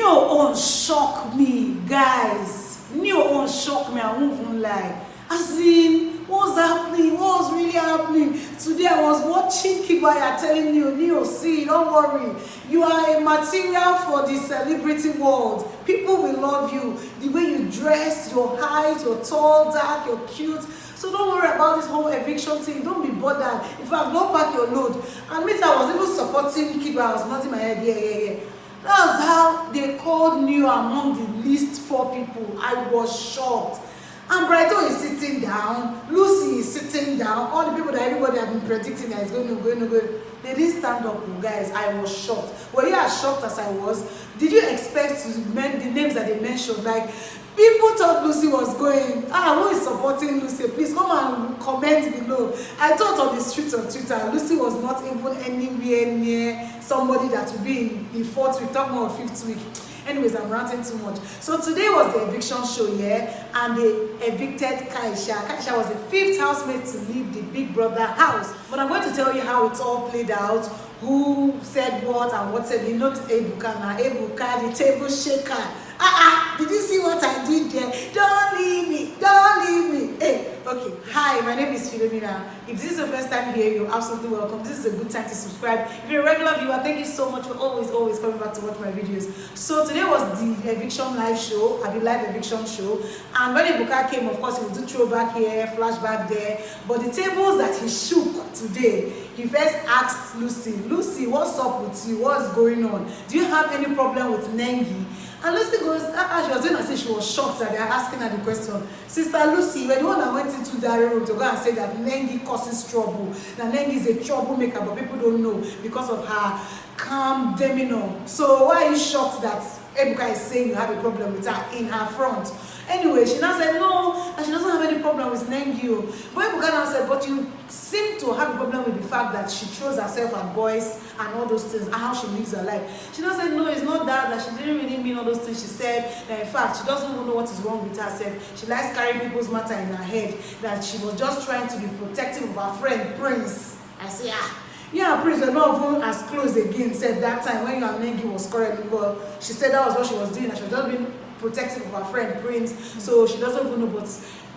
Neo on shock me, guys. Neo on shock me, I won't even lie. As in, what's happening? What's really happening? Today I was watching Kibaya telling Neo, see, don't worry. You are a material for the celebrity world. People will love you. The way you dress, your height, you're tall, dark, you're cute. So don't worry about this whole eviction thing. Don't be bothered. In fact, don't pack your load. And me, I was even supporting Kibaya. I was nodding my head, yeah. That's how they called Neo among the least 4 people. I was shocked. And Brighto is sitting down, Lucy is sitting down, all the people that everybody have been predicting that is going to, they didn't stand up, guys. I was shocked. Were you as shocked as I was? Did you expect to mention the names that they mentioned? Like, people thought Lucy was going, who is supporting Lucy? Please come and comment below. I thought on the streets of Twitter, Lucy was not even anywhere near somebody that would be in the 4th week, talking about 5th week. Anyways, I'm ranting too much. So today was the eviction show, yeah, and they evicted Kaisha. Kaisha was the 5th housemate to leave the Big Brother house. But I'm going to tell you how it all played out, who said what and what said. You know, Ebuka, the table shaker. Did you see what I did there? Don't leave me, don't leave me. Hey, okay. Hi, my name is Philomena. If this is the first time here, you're absolutely welcome. This is a good time to subscribe. If you're a regular viewer, thank you so much for always coming back to watch my videos. So today was the eviction live show, the live eviction show. And when Ebuka came, of course, he would do throwback here, flashback there. But the tables that he shook today, he first asked Lucy, what's up with you? What's going on? Do you have any problem with Nengi? And Lucy goes, she was doing as if she was shocked that they are asking her the question. Sister Lucy, when the one that went into that room to go and say that Nengi causes trouble, that Nengi is a troublemaker, but people don't know because of her calm demeanor. So why are you shocked that Ebuka is saying you have a problem with her in her front? Anyway, she now said no, and she doesn't have any problem with Nengi. But Ebuka now said, but you seem to have a problem with the fact that she throws herself at boys and all those things, and how she lives her life. She now said, no, it's not that she didn't really mean all those things. She said that in fact, she doesn't even know what is wrong with herself. She likes carrying people's matter in her head, that she was just trying to be protective of her friend, Prince. I say, yeah, Prince were not even as close again, said that time when you and Nengi was quarreling. Well, she said that was what she was doing, and she was just being protective of her friend, Prince. So she doesn't even know, but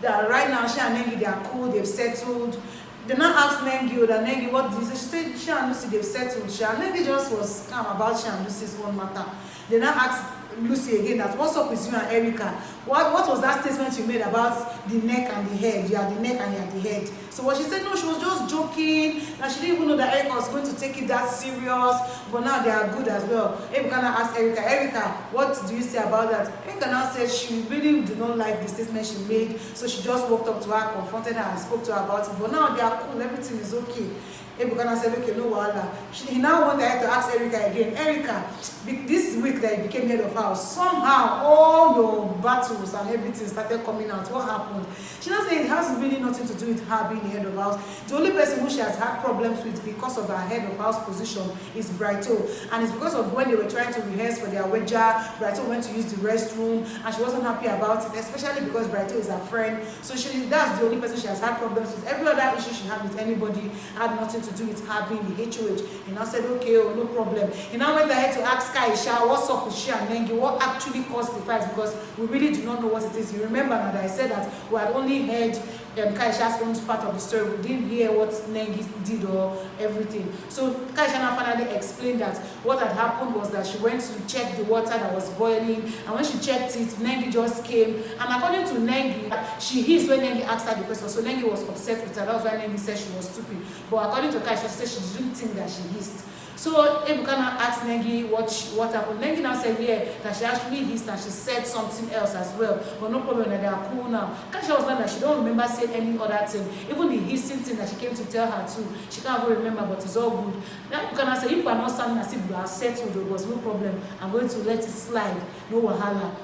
that right now, she and Nengi, they are cool, they've settled. They now asked Nengi, that Nengi, what did you say? She said, she and Lucy, they've settled. She and Nengi just was calm about she and Lucy's own matter. They now asked Lucy again that, what's up with you and Erica? What was that statement you made about the neck and the head? You had the neck and you had the head. So what she said, no, she was just joking, and she didn't even know that Erica was going to take it that serious, but now they are good as well. Erica now asked Erica, what do you say about that? Erica now said she really did not like the statement she made, so she just walked up to her, confronted her, and spoke to her about it. But now they are cool, everything is okay. Ebuka said, okay, no wahala. He now went ahead to ask Erica again, Erica, this week that you became head of house, somehow all your battles and everything started coming out. What happened? She now said it has really nothing to do with her being the head of house. The only person who she has had problems with because of her head of house position is Brighto. And it's because of when they were trying to rehearse for their wedger, Brighto went to use the restroom and she wasn't happy about it, especially because Brighto is her friend. So that's the only person she has had problems with. Every other issue she had with anybody had nothing to do with her being the HOH. He now said, okay, no problem. He now went ahead to ask Kaisha, what's up with she and Nengi? What actually caused the fight? Because we really do not know what it is. You remember now that I said that we had only heard Kaisha's own part of the story. We didn't hear what Nengi did or everything. So Kaisha now finally explained that what had happened was that she went to check the water that was boiling, and when she checked it, Nengi just came. And according to Nengi, she hissed when Nengi asked her the question. So Nengi was upset with her. That was why Nengi said she was stupid. But according to Kaisha, she said she didn't think that she hissed. So Ebuka now asked Nengi what happened. Nengi now said, yeah, that she actually hissed and she said something else as well. But no problem, that they are cool now. Kaisha was not that she don't remember saying any other thing. Even the hissing thing that she came to tell her too, she can't even remember, but it's all good. Now Ebuka now said, if you are not sounding as if you are settled, there was no problem. I'm going to let it slide. No wahala.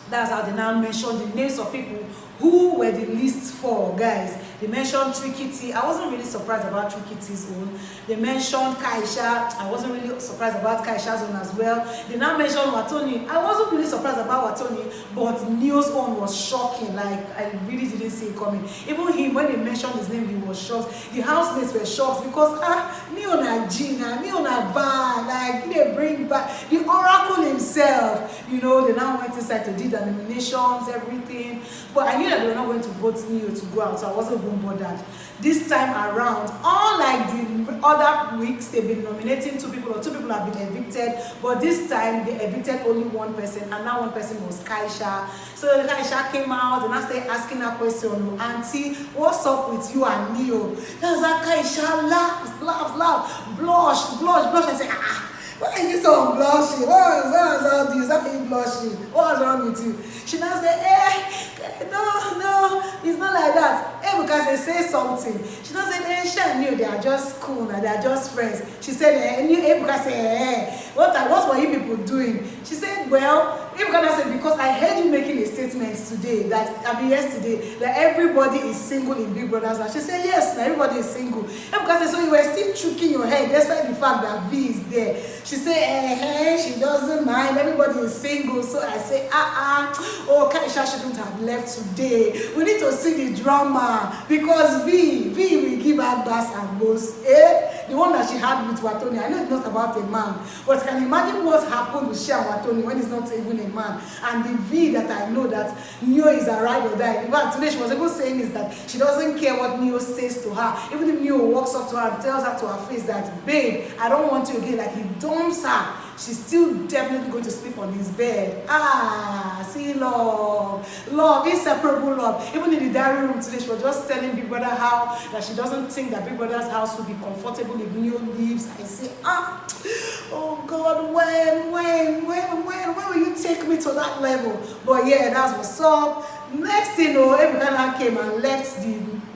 That's how they now mentioned the names of people who were the least 4 guys. They mentioned Tricky T. I wasn't really surprised about Tricky T's own. They mentioned Kaisha. I wasn't really surprised about Kaisha's own as well. They now mentioned Watoni. I wasn't really surprised about Watoni, but Neo's own was shocking. Like, I really didn't see it coming. Even him, when they mentioned his name, he was shocked. The housemates were shocked because Neo na Gina, Neo na Van, like they bring back the Oracle himself. you know, they now went inside to do the nominations, everything. But I knew that they were not going to vote Neo to go out, so I wasn't even bothered. This time around, unlike the other weeks, they've been nominating 2 people, or 2 people have been evicted, but this time they evicted only 1 person, and that 1 person was Kaisha. So Kaisha came out and I started asking her question, Auntie, what's up with you and Neo? That's like Kaisha laughs, blush, and say, why is this so blushing? What is all this? How are you blushing? What's wrong with you? She now said, no, it's not like that. Because they say something. She now said, she and Neo, they are just cool and they are just friends. She said, because said, what were you people doing? She said, well, because I heard you making a statement today, yesterday, that everybody is single in Big Brother's house. She said, yes, everybody is single. Because so you were still choking your head despite the fact that V is there. She said, she doesn't mind, everybody is single. So I say, Kaisha shouldn't have left today. We need to see the drama because V will give her bass and boast. The one that she had with Watoni. I know it's not about a man, but can you imagine what happened with she and Watoni when it's not even a man? And the V that I know that Neo is a ride or die. In fact, today she was even saying is that she doesn't care what Neo says to her. Even if Neo walks up to her and tells her to her face that, babe, I don't want you again, like he dumps her, she's still definitely going to sleep on his bed. See, love, inseparable love. Even in the diary room today, she was just telling Big Brother how that she doesn't think that Big Brother's house will be comfortable if Neo leaves. I say, oh God, when will you take me to that level? But yeah, that's what's up. Next thing, Ebuka came and left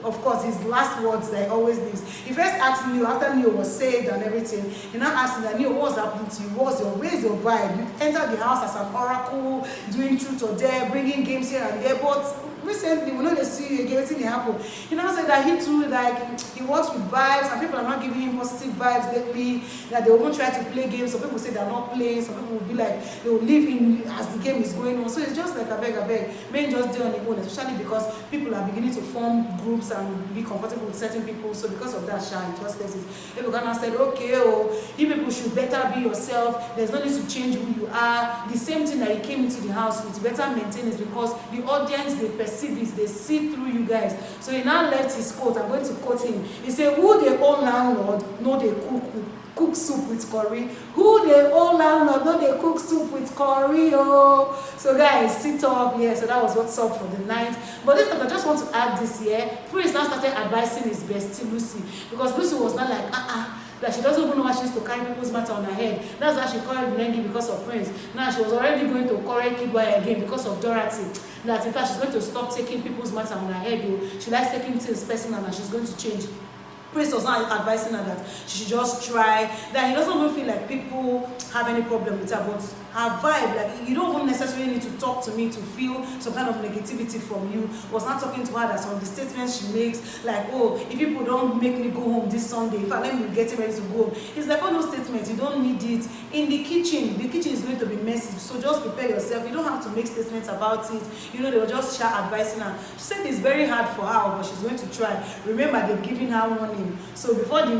of course, his last words that he always leaves. He first asked Neo, after Neo was saved and everything, he now asked him that, Neo, what's happening to you? Where's your vibe? You entered the house as an oracle, doing truth or dare, bringing games here and there, but recently, we know they see you again, thing happen. He now said that he too, like, he works with vibes, and people are not giving him positive vibes lately, that they won't try to play games. Some people say they're not playing, some people will be like, they will leave in as the game is going on. So it's just like, I beg, men just do on their own, especially because people are beginning to form groups and be comfortable with certain people. So because of that, Shine just lets it. Ebuka said, okay, you people should better be yourself. There's no need to change who you are. The same thing that you came into the house with, better maintain it, because the audience, they perceive this, they see through you guys. So he now left his quote. I'm going to quote him. He said, who they own landlord, no they cook soup with curry. Who they own landlord, no they cook soup with curry. So guys, sit up. Yeah, so that was what's up for the night. But this time I just want to add this here. Prince now started advising his bestie Lucy, because Lucy was not like that she doesn't even know why she used to carry people's matter on her head. That's why she called Nengi because of Prince. Now she was already going to correct Kidwaya again because of Dorothy. That in fact she's going to stop taking people's matter on her head. She likes taking things personal and she's going to change. Prince was not advising her that she should just try, that he doesn't even feel like people have any problem with her, but her vibe, like, you don't even necessarily need to talk to me to feel some kind of negativity from you. Was not talking to her that some of the statements she makes, like, if people don't make me go home this Sunday, if I let me get ready to go home, it's like all those statements, you don't need it. In the kitchen is going to be messy, so just prepare yourself. You don't have to make statements about it. They were just advising her. She said it's very hard for her, but she's going to try. Remember, they've given her warning. So before the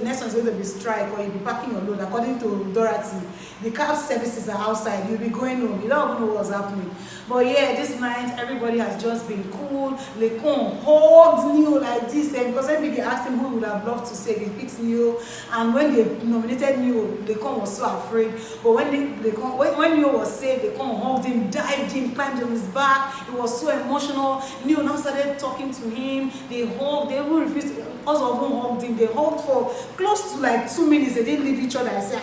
next one is going to be strike, or you'll be packing your load. According to Dorothy, the cab services are outside. You'll be going home. You don't even know what's happening. But yeah, this night everybody has just been cool. Lecon hugged Neo like this, because when they asked him who he would have loved to say, he picked Neo. And when they nominated Neo, Lecon was so afraid. But when Neo was saved, Lecon hugged him, dived him, climbed on his back. It was so emotional. Neo now started talking to him. They hugged. They even refused to. Also, hugged him. They hugged for close to like 2 minutes. They didn't leave each other. I said,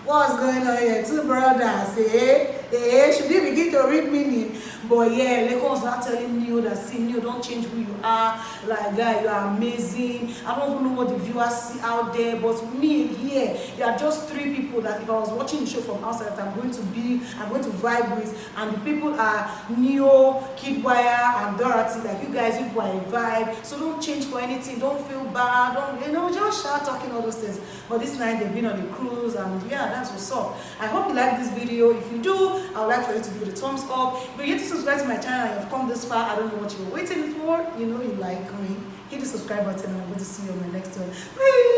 what's going on here? 2 brothers, should they begin to read meaning? But yeah, Lecon was not telling Neo that, see, Neo, don't change who you are. Like, guy, you are amazing. I don't even know what the viewers see out there, but me here, there are just 3 people that if I was watching the show from outside, I'm going to vibe with, and the people are Neo, Kidwaya, and Dorothy. Like, you guys, you are a vibe, so don't change for anything. Don't feel bad. Don't, just start talking all those things. But this night they've been on a cruise, and yeah, that's what's up. I hope you like this video. If you do, I would like for you to give it a thumbs up. If you're yet to subscribe to my channel and you've come this far, I don't know what you're waiting for. You like me. Hit the subscribe button, and I'm going to see you on my next one. Bye.